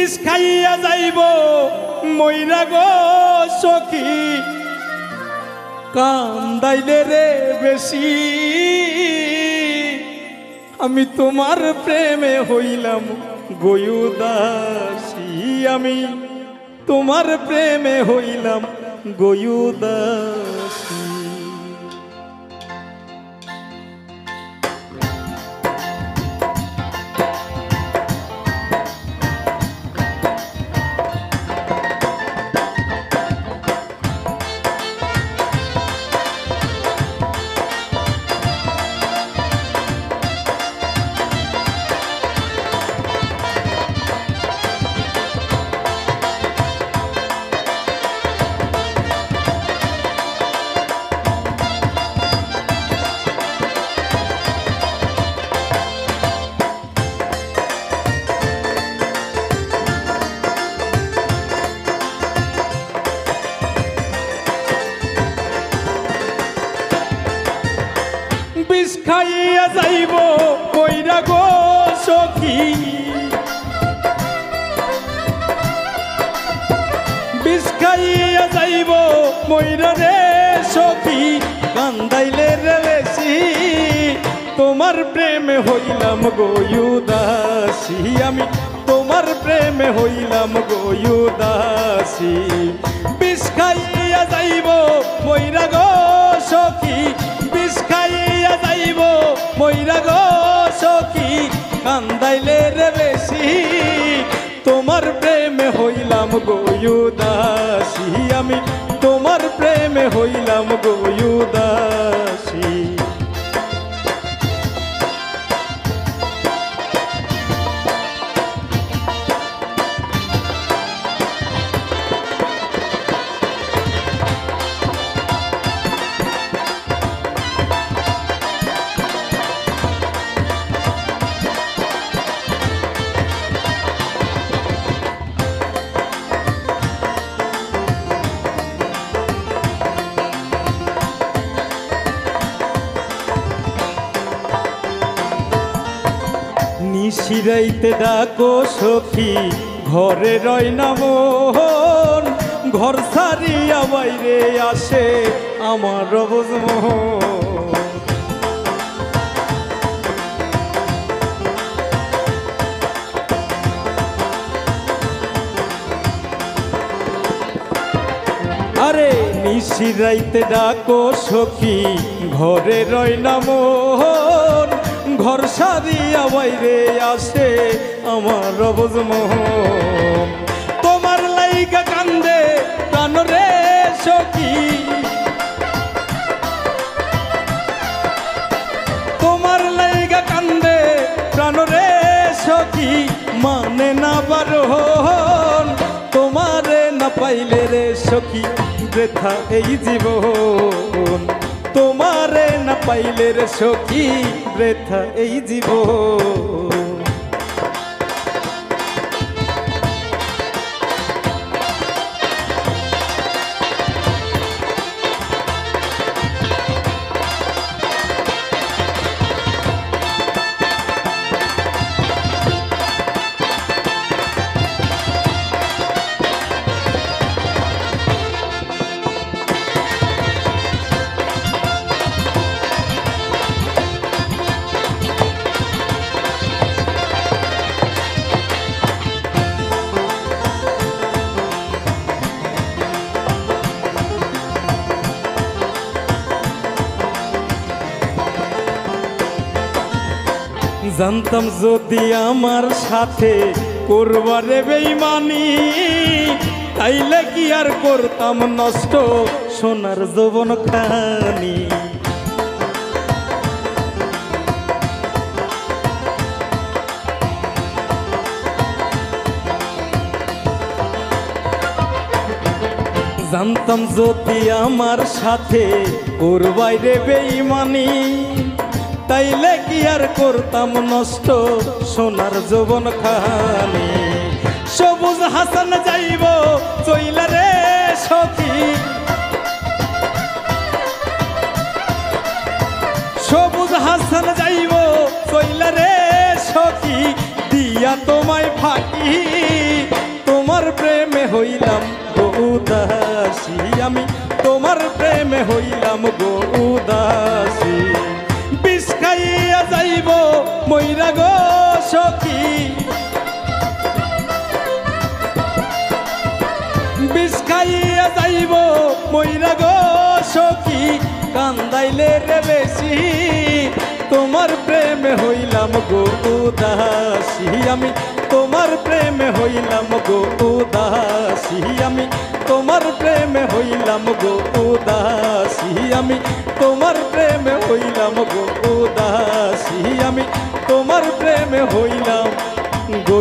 বিষ খাইয়া যাইব মইরা গো সখী কান্দাইলে রে বেশি আমি তোমার প্রেমে হইলাম গয়ুদাসী আমি তোমার প্রেমে হইলাম গয়ুদাসী বিষ খাইয়া যাইব কইরা গো সখী বিষ খাইয়া যাইব মইরা রে সখী কান্দাইলে রে বেশি তোমার প্রেমে হইলাম গয়ুদাসী আমি তোমার প্রেমে হইলাম গয়ুদাসী বিষ খাইয়া যাইব মইরা গো সখী বিষ খাইয়া যাইব মইরা গো সখী কান্দাইলে রে বেশি তোমার প্রেমে হইলাম গয়ুদাসী আমি তোমার প্রেমে হইলাম গয়ুদাসী নিশিরাইতে ডাকো সখী ঘরে রয় না মন ঘর ছাড়িয়া বাইরে আসে আমার অবুঝমোহন আরে নিশিরাইতে ডাকো সখী ঘরে রয় না মন ঘর সারিয়া বাইরে আসে আমার অবুঝমোহন তোমার লাইগা কান্দে প্রাণ রে সখী তোমার লাইগা কান্দে প্রাণ রে সখী মানে না বারণ তোমারে না পাইলে রে সখী বৃথা এই জীবন তোমারে না পাইলে রে সখী বৃথা এই জীবন জানতাম যদি আমার সাথে করবারে বেঈমানি তাইলে কি আর করতাম নষ্ট সোনার যৌবন খানি জানতাম যদি আমার সাথে করবারে বেঈমানি তাইলে কি আর করতাম নষ্ট সোনার যৌবন খানি সবুজ হাসান যাইব চইলা রে সখী সবুজ হাসান যাইব চইলা রে সখী দিয়া তোমায় ফাঁকি হইলাম গো উদাসী, আমি তোমার প্রেমে হইলাম গো উদাসী। বিষ খাইয়া যাইব মইরা গো সখী, বিষ খাইয়া যাইব মইরা গো সখী, কান্দাইলে রে বেশি তোমার প্রেমে হইলাম গো উদাসী, আমি তোমার প্রেমে হইলাম গো উদাসী, আমি তোমার প্রেমে হইলাম গো উদাসী, আমি তোমার প্রেমে হইলাম গো উদাসী, আমি তোমার প্রেমে হইলাম গো